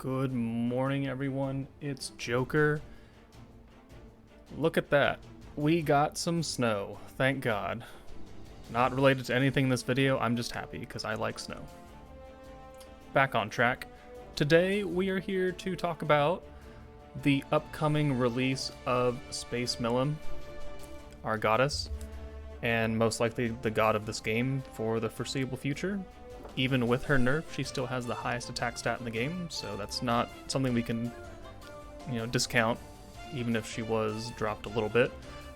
Good morning, everyone. It's Joker. Look at that. We got some snow. Thank God. Not related to anything in this video, I'm just happy because I like snow. Back on track. Today we are here to talk about the upcoming release of Space Millen, our goddess, and most likely the god of this game for the foreseeable future. Even with her nerf, she still has the highest attack stat in the game, so that's not something we can, discount, even if she was dropped a little bit.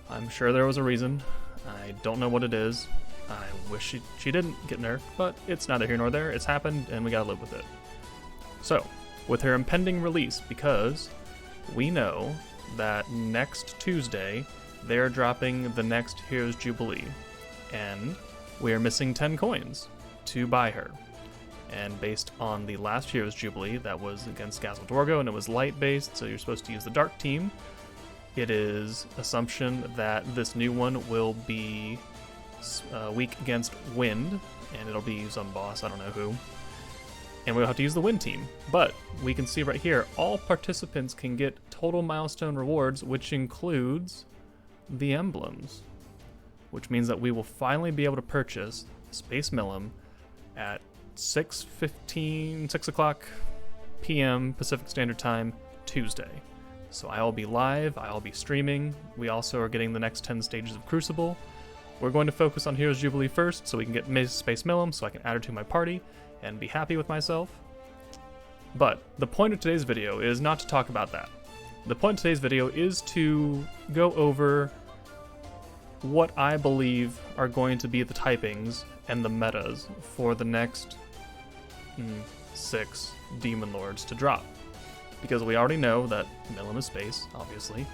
I'm sure there was a reason. I don't know what it is. I wish she didn't get nerfed, but it's neither here nor there. It's happened, and we gotta live with it. So, with her impending release, because we know that next Tuesday, they're dropping the next Heroes Jubilee, and we are missing 10 coins to buy her. And based on the last Heroes Jubilee, that was against Gazaldorgo, and it was light based, so you're supposed to use the dark team. It is assumption that this new one will be weak against wind, and it'll be used on boss, I don't know who. And we'll have to use the wind team. But we can see right here, all participants can get total milestone rewards, which includes the emblems. Which means that we will finally be able to purchase Space Millen at 6 o'clock p.m. Pacific Standard Time, Tuesday. So I will be live, I will be streaming. We also are getting the next 10 stages of Crucible. We're going to focus on Heroes Jubilee first, so we can get Space Millen, so I can add her to my party and be happy with myself. But the point of today's video is not to talk about that. The point of today's video is to go over what I believe are going to be the typings and the metas for the next 6 Demon Lords to drop. Because we already know that Millen is space, obviously.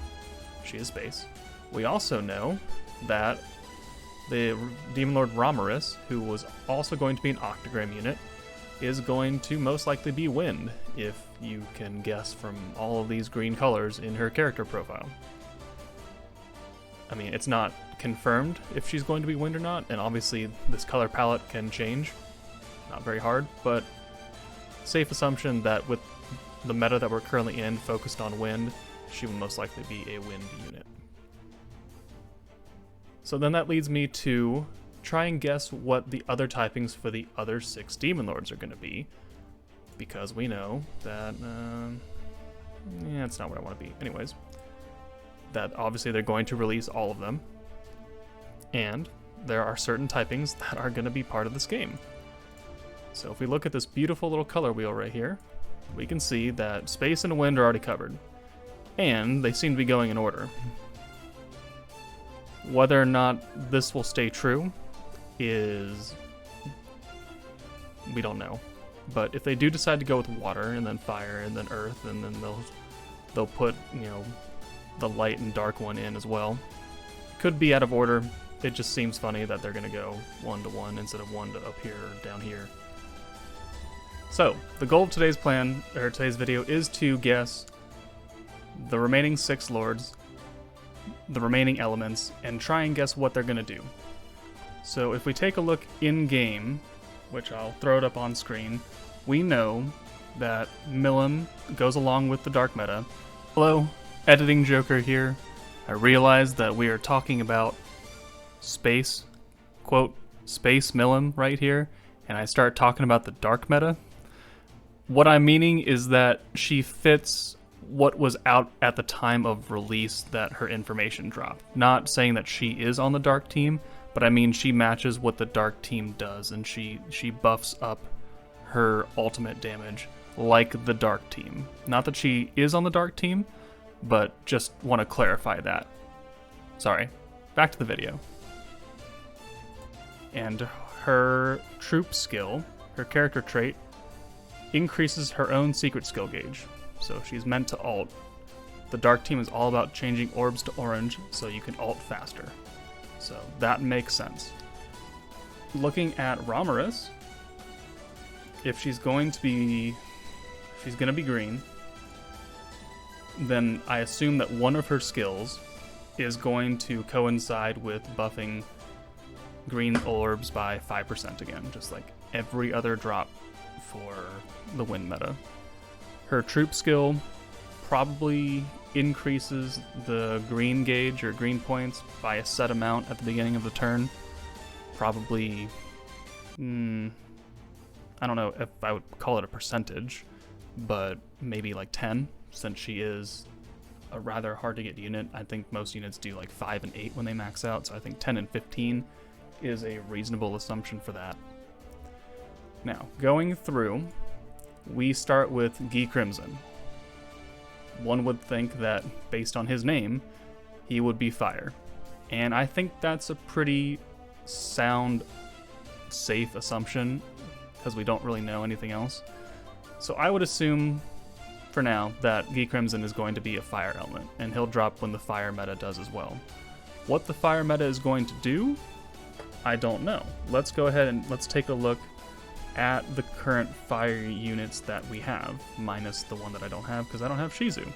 She is space. We also know that the Demon Lord Romurus, who was also going to be an OCTAGRAM unit, is going to most likely be wind, if you can guess from all of these green colors in her character profile. I mean, it's not confirmed if she's going to be wind or not, and obviously this color palette can change. Not very hard, but safe assumption that with the meta that we're currently in, focused on wind, she will most likely be a wind unit. So then that leads me to try and guess what the other typings for the other 6 Demon Lords are going to be, because we know that, it's not what I want to be. Anyways, that obviously they're going to release all of them, and there are certain typings that are going to be part of this game. So if we look at this beautiful little color wheel right here, we can see that space and wind are already covered, and they seem to be going in order. Whether or not this will stay true is, we don't know. But if they do decide to go with water and then fire and then earth, and then they'll put, the light and dark one in as well. Could be out of order. It just seems funny that they're going to go 1 to 1 instead of 1 to up here or down here. So, the goal of today's video is to guess the remaining 6 lords, the remaining elements, and try and guess what they're going to do. So if we take a look in-game, which I'll throw it up on screen, we know that Millen goes along with the dark meta. Hello, editing Joker here. I realize that we are talking about space, quote, Space Millen right here, and I start talking about the dark meta. What I'm meaning is that she fits what was out at the time of release that her information dropped. Not saying that she is on the dark team, but I mean she matches what the dark team does, and she buffs up her ultimate damage like the dark team. Not that she is on the dark team, but just want to clarify that. Sorry, back to the video. And her troop skill, her character trait, increases her own secret skill gauge. So she's meant to ult. The dark team is all about changing orbs to orange so you can ult faster. So that makes sense. Looking at Romurus, if she's going to be green, then I assume that one of her skills is going to coincide with buffing green orbs by 5% again, just like every other drop for the wind meta. Her troop skill probably increases the green gauge or green points by a set amount at the beginning of the turn. Probably, I don't know if I would call it a percentage, but maybe like 10, since she is a rather hard to get unit. I think most units do like 5 and 8 when they max out, so I think 10 and 15 is a reasonable assumption for that. Now, going through, we start with Guy Crimson. One would think that, based on his name, he would be fire. And I think that's a pretty sound, safe assumption, because we don't really know anything else. So I would assume, for now, that Guy Crimson is going to be a fire element, and he'll drop when the fire meta does as well. What the fire meta is going to do, I don't know. Let's go ahead and let's take a look at the current fire units that we have, minus the one that I don't have, because I don't have Shizu.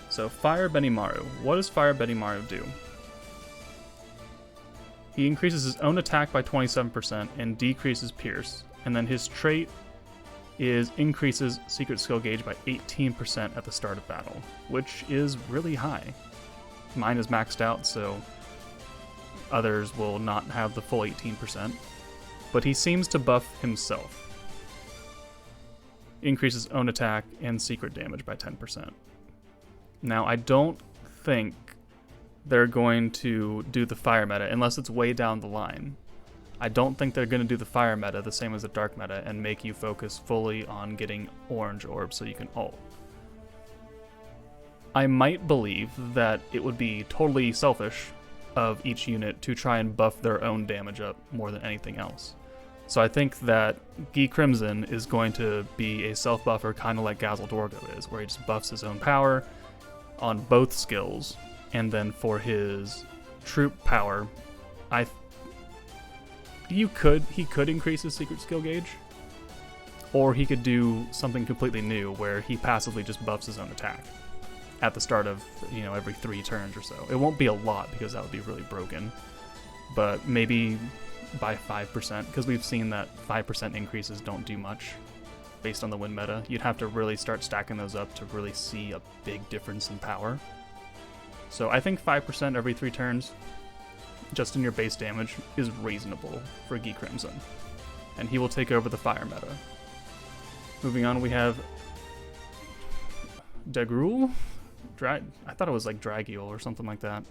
So, Fire Benimaru. What does Fire Benimaru do? He increases his own attack by 27% and decreases Pierce, and then his trait is increases Secret Skill Gauge by 18% at the start of battle, which is really high. Mine is maxed out, so others will not have the full 18%. But he seems to buff himself. Increases own attack and secret damage by 10%. Now, I don't think they're going to do the fire meta unless it's way down the line. I don't think they're going to do the fire meta the same as the dark meta and make you focus fully on getting orange orbs so you can ult. I might believe that it would be totally selfish of each unit to try and buff their own damage up more than anything else. So I think that Guy Crimson is going to be a self-buffer kind of like Gazel Dorgo is, where he just buffs his own power on both skills, and then for his troop power, he could increase his secret skill gauge, or he could do something completely new where he passively just buffs his own attack at the start of, every 3 turns or so. It won't be a lot because that would be really broken, but maybe by 5%, because we've seen that 5% increases don't do much based on the win meta. You'd have to really start stacking those up to really see a big difference in power. So I think 5% every 3 turns, just in your base damage, is reasonable for Guy Crimson, and he will take over the fire meta. Moving on, we have Degrul? I thought it was like Dragiel or something like that.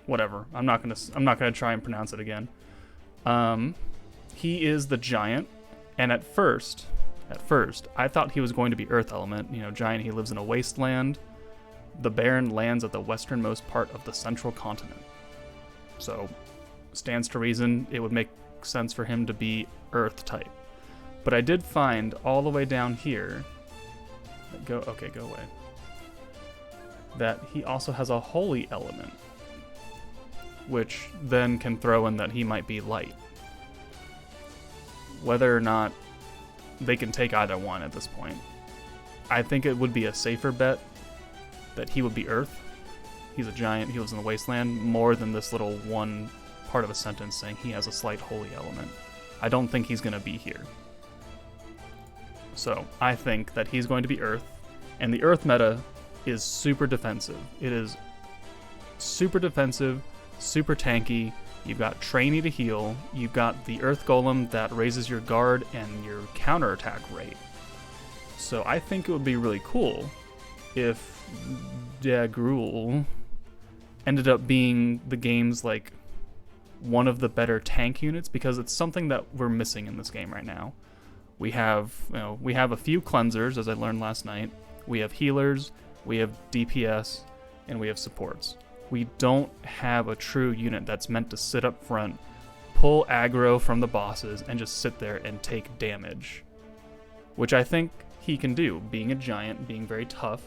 Whatever. I'm not gonna try and pronounce it again. He is the giant, and at first, I thought he was going to be Earth Element. Giant. He lives in a wasteland. The Baron lands at the westernmost part of the central continent. So, stands to reason it would make sense for him to be Earth type. But I did find all the way down here. Go away. That he also has a holy element, which then can throw in that he might be light. Whether or not they can take either one at this point, I think it would be a safer bet that he would be Earth. He's a giant, he lives in the wasteland, more than this little one part of a sentence saying he has a slight holy element. I don't think he's going to be here. So I think that he's going to be Earth, and the Earth meta is super defensive. It is super defensive, super tanky. You've got Trainee to heal. You've got the Earth Golem that raises your guard and your counterattack rate. So I think it would be really cool if Degrul ended up being the game's one of the better tank units, because it's something that we're missing in this game right now. We have a few cleansers, as I learned last night. We have healers, we have DPS, and we have supports. We don't have a true unit that's meant to sit up front, pull aggro from the bosses, and just sit there and take damage. Which I think he can do, being a giant, being very tough,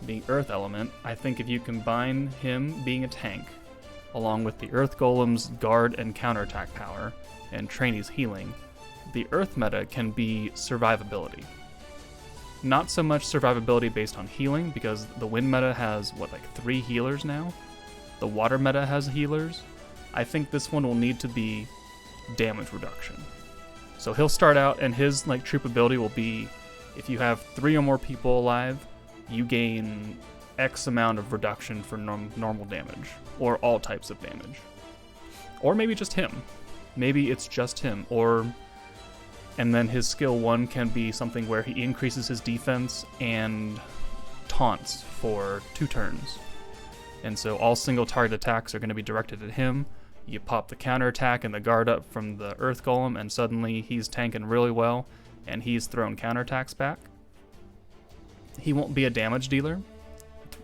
being Earth Element. I think if you combine him being a tank, along with the Earth Golem's guard and counterattack power, and Trainee's healing, the Earth meta can be survivability. Not so much survivability based on healing, because the Wind meta has, 3 healers now? The Water meta has healers. I think this one will need to be damage reduction. So he'll start out, and his like troop ability will be, if you have 3 or more people alive, you gain X amount of reduction for normal damage, or all types of damage. Or maybe just him. Maybe it's just him, and then his skill 1 can be something where he increases his defense and taunts for 2 turns. And so all single target attacks are going to be directed at him. You pop the counterattack and the guard up from the Earth Golem, and suddenly he's tanking really well, and he's throwing counterattacks back. He won't be a damage dealer,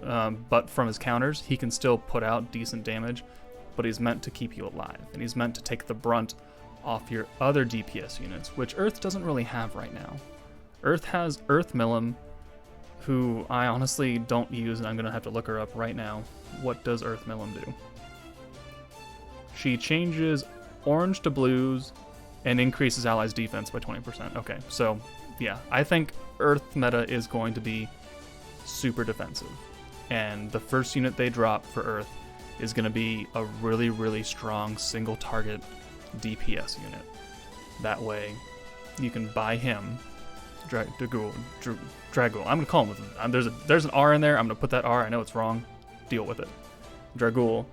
but from his counters, he can still put out decent damage, but he's meant to keep you alive, and he's meant to take the brunt off your other DPS units, which Earth doesn't really have right now. Earth has Earth Millen, who I honestly don't use, and I'm going to have to look her up right now. What does Earth Millen do? She changes orange to blues and increases allies' defense by 20%. Okay, so yeah, I think Earth meta is going to be super defensive. And the first unit they drop for Earth is going to be a really, really strong single target DPS unit. That way, you can buy him, Dragul. I'm going to call him with, there's an R in there, I'm going to put that R, I know it's wrong, deal with it. Dragul.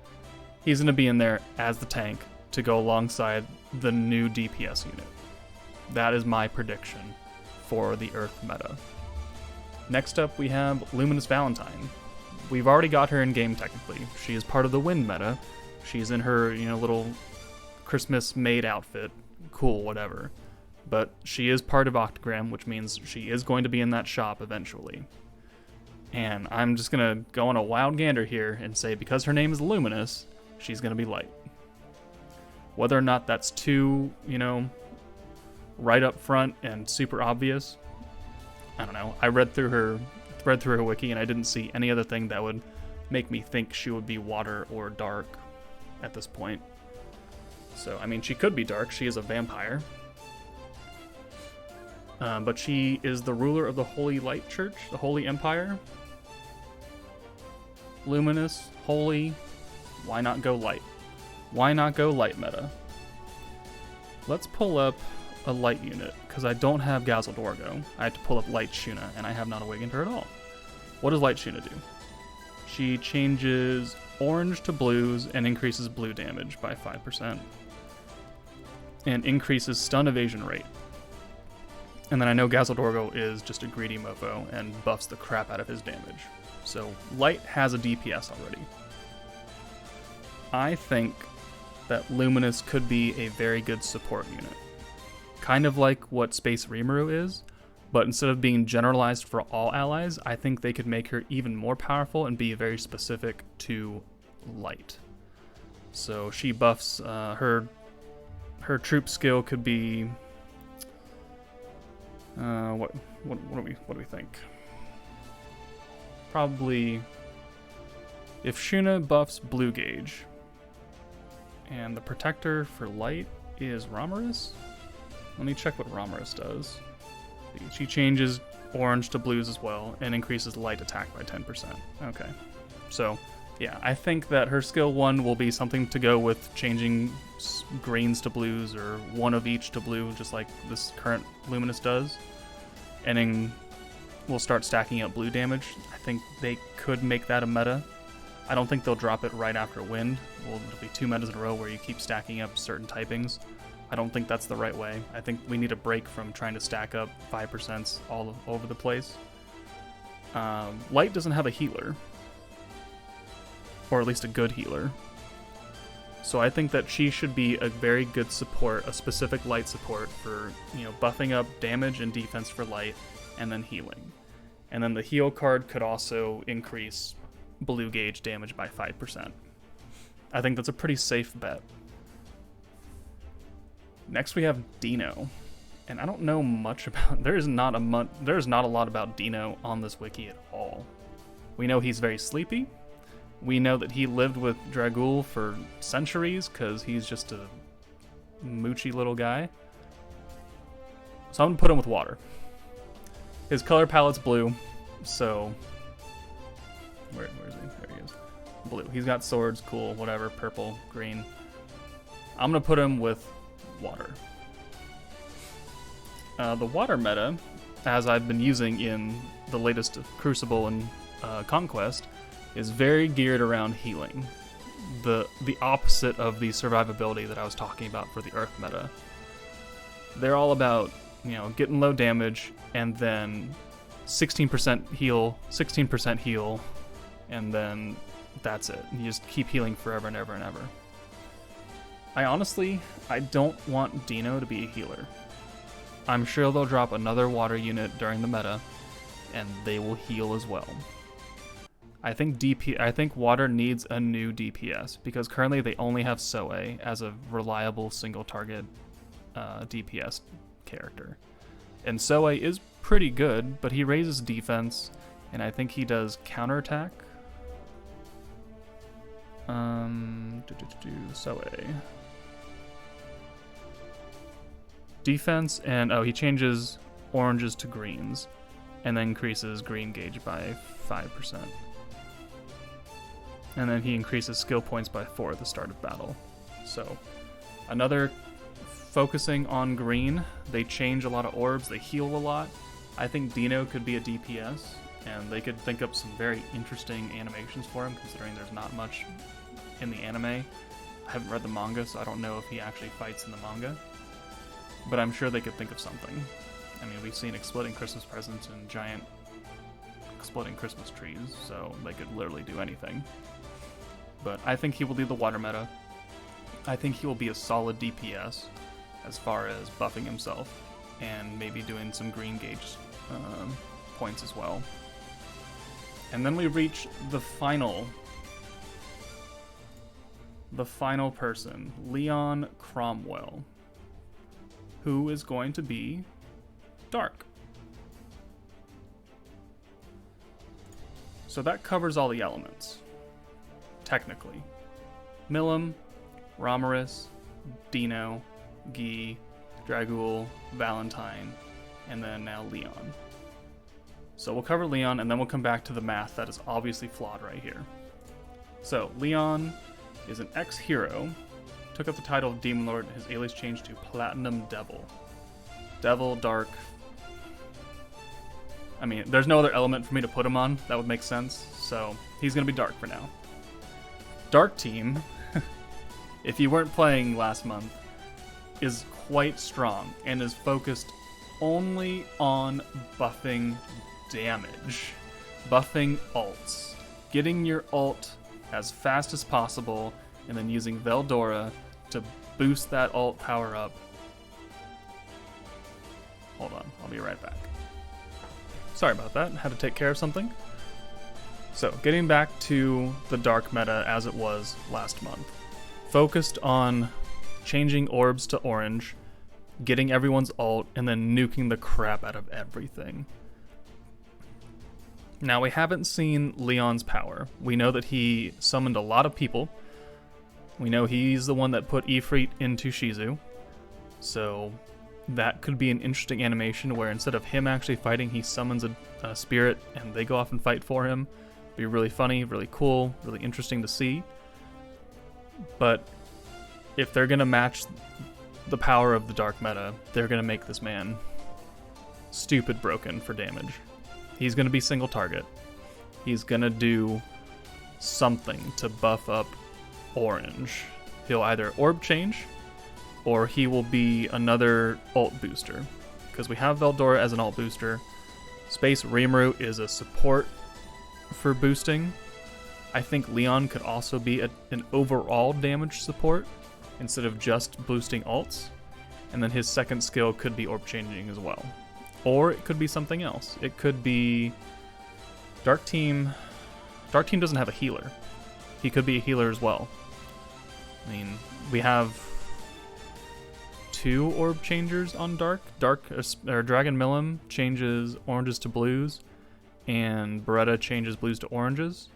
He's going to be in there as the tank to go alongside the new DPS unit. That is my prediction for the Earth meta. Next up, we have Luminous Valentine. We've already got her in game technically. She is part of the Wind meta. She's in her, little Christmas maid outfit. Cool, whatever. But she is part of OCTAGRAM, which means she is going to be in that shop eventually. And I'm just going to go on a wild gander here and say because her name is Luminous, she's going to be light. Whether or not that's too, right up front and super obvious, I don't know. I read through her wiki and I didn't see any other thing that would make me think she would be water or dark at this point. So, I mean, she could be dark. She is a vampire. But she is the ruler of the Holy Light Church, the Holy Empire. Luminous, holy. Why not go light? Why not go light meta? Let's pull up a light unit, because I don't have Gazaldorgo. I have to pull up Light Shuna, and I have not awakened her at all. What does Light Shuna do? She changes orange to blues and increases blue damage by 5%. And increases stun evasion rate. And then I know Gazaldorgo is just a greedy mofo and buffs the crap out of his damage. So Light has a DPS already. I think that Luminous could be a very good support unit. Kind of like what Space Rimuru is, but instead of being generalized for all allies, I think they could make her even more powerful and be very specific to Light. So she buffs her troop skill could be what do we think? Probably if Shuna buffs Blue Gauge, and the protector for Light is Romurus. Let me check what Romurus does. She changes orange to blues as well and increases light attack by 10%. Okay, so yeah, I think that her skill 1 will be something to go with changing greens to blues or one of each to blue, just like this current Luminous does. And then we'll start stacking up blue damage. I think they could make that a meta. I don't think they'll drop it right after Wind. Well, it'll be 2 metas in a row where you keep stacking up certain typings. I don't think that's the right way. I think we need a break from trying to stack up 5% all over the place. Light doesn't have a healer. Or at least a good healer. So I think that she should be a very good support, a specific Light support for, buffing up damage and defense for Light, and then healing. And then the heal card could also increase Blue Gauge damage by 5%. I think that's a pretty safe bet. Next we have Dino. And I don't know much about... There's not a lot about Dino on this wiki at all. We know he's very sleepy. We know that he lived with Dragul for centuries because he's just a moochy little guy. So I'm going to put him with water. His color palette's blue, so... Where is he? There he is. Blue. He's got swords, cool, whatever, purple, green. I'm going to put him with water. The water meta, as I've been using in the latest Crucible and Conquest, is very geared around healing. The opposite of the survivability that I was talking about for the Earth meta. They're all about, getting low damage and then 16% heal, 16% heal, and then that's it. You just keep healing forever and ever and ever. I don't want Dino to be a healer. I'm sure they'll drop another water unit during the meta, and they will heal as well. I think water needs a new DPS, because currently they only have Soe as a reliable single target DPS character. And Soe is pretty good, but he raises defense, and I think he does counterattack. Soe. Defense, and he changes oranges to greens, and then increases green gauge by 5%. And then he increases skill points by 4 at the start of battle. So, another focusing on green. They change a lot of orbs, they heal a lot. I think Dino could be a DPS, and they could think up some very interesting animations for him, considering there's not much in the anime. I haven't read the manga, so I don't know if he actually fights in the manga. But I'm sure they could think of something. I mean, we've seen exploding Christmas presents and giant exploding Christmas trees, so they could literally do anything. But I think he will do the water meta. I think he will be a solid DPS as far as buffing himself and maybe doing some green gauge points as well. And then we reach the final person, Leon Cromwell, who is going to be Dark. So that covers all the elements, technically. Millen, Romurus, Dino, Guy, Dragul, Valentine, and then now Leon. So we'll cover Leon, and then we'll come back to the math that is obviously flawed right here. So Leon is an ex-hero, took up the title of Demon Lord, his alias changed to Platinum Devil. Devil, Dark. I mean, there's no other element for me to put him on that would make sense, so he's gonna be Dark for now. Dark Team, if you weren't playing last month, is quite strong and is focused only on buffing damage, buffing ults, getting your ult as fast as possible, and then using Veldora to boost that ult power up. Hold on, I'll be right back. Sorry about that, had to take care of something. So, getting back to the Dark meta as it was last month. Focused on changing orbs to orange, getting everyone's ult, and then nuking the crap out of everything. Now, we haven't seen Leon's power. We know that he summoned a lot of people. We know he's the one that put Ifrit into Shizu. So that could be an interesting animation where instead of him actually fighting, he summons a spirit and they go off and fight for him. Be really funny, really cool, really interesting to see. But if they're going to match the power of the Dark meta, they're going to make this man stupid broken for damage. He's going to be single target. He's going to do something to buff up orange. He'll either orb change, or he will be another ult booster. Because we have Veldora as an ult booster. Space Rimuru is a support for boosting. I think Leon could also be an overall damage support instead of just boosting ults. And then his second skill could be orb changing as well. Or it could be something else. It could be Dark Team. Dark Team doesn't have a healer. He could be a healer as well. I mean, we have 2 orb changers on Dark. Dragon Millen changes oranges to blues, and Beretta changes blues to oranges.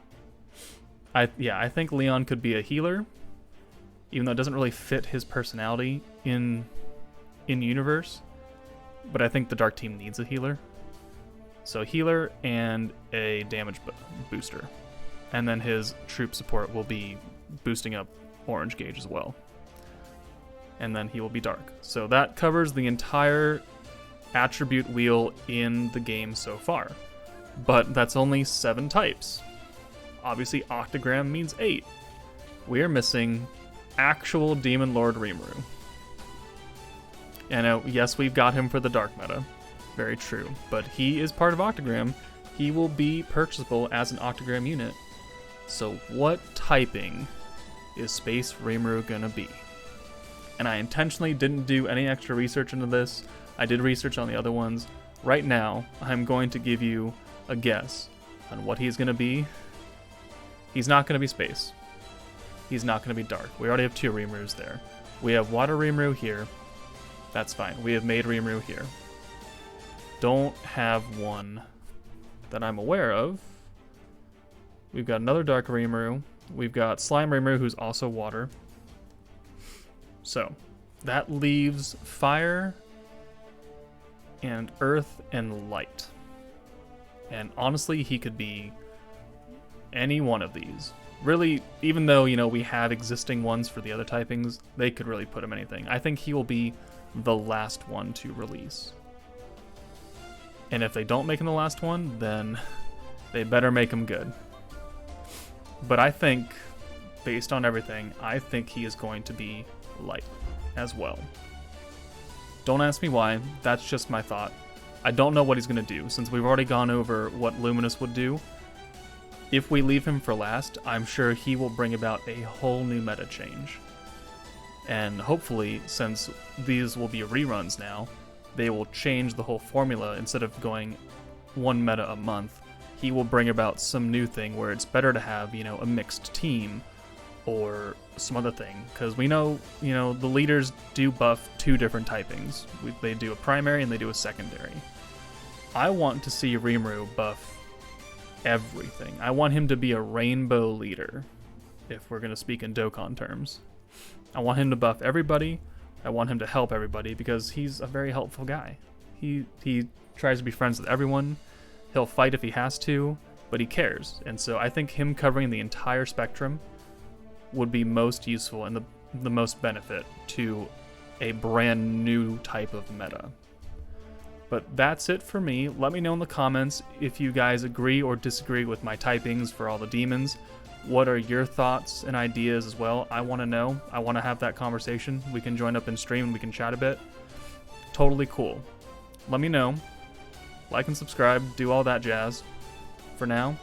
I think Leon could be a healer, even though it doesn't really fit his personality in universe. But I think the Dark Team needs a healer. So healer and a damage booster. And then his troop support will be boosting up orange gauge as well. And then he will be Dark. So that covers the entire attribute wheel in the game so far. But that's only 7 types. Obviously, OCTAGRAM means 8. We are missing actual Demon Lord Rimuru. And yes, we've got him for the Dark meta. Very true. But he is part of OCTAGRAM. He will be purchasable as an OCTAGRAM unit. So what typing is Space Rimuru gonna be? And I intentionally didn't do any extra research into this. I did research on the other ones. Right now, I'm going to give you a guess on what he's gonna be. He's not gonna be Space. He's not gonna be Dark. We already have 2 Rimurus there. We have Water Rimuru here. That's fine. We have Maid Rimuru here. Don't have one that I'm aware of. We've got another Dark Rimuru. We've got Slime Rimuru, who's also water. So, that leaves Fire and Earth and Light. And honestly, he could be any one of these. Really, even though, you know, we have existing ones for the other typings, they could really put him anything. I think he will be the last one to release. And if they don't make him the last one, then they better make him good. But I think, based on everything, I think he is going to be Light as well. Don't ask me why, that's just my thought. I don't know what he's going to do, since we've already gone over what Luminous would do. If we leave him for last, I'm sure he will bring about a whole new meta change. And hopefully, since these will be reruns now, they will change the whole formula. Instead of going 1 meta a month, he will bring about some new thing where it's better to have, you know, a mixed team or some other thing. Because we know, you know, the leaders do buff 2 different typings. They do a primary and they do a secondary. I want to see Rimuru buff everything. I want him to be a rainbow leader, if we're going to speak in Dokkan terms. I want him to buff everybody. I want him to help everybody because he's a very helpful guy. He tries to be friends with everyone. He'll fight if he has to, but he cares. And so I think him covering the entire spectrum would be most useful and the most benefit to a brand new type of meta. But that's it for me. Let me know in the comments if you guys agree or disagree with my typings for all the demons. What are your thoughts and ideas as well? I want to know. I want to have that conversation. We can join up in stream and we can chat a bit. Totally cool. Let me know. Like and subscribe. Do all that jazz. For now,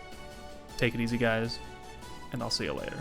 take it easy, guys, and I'll see you later.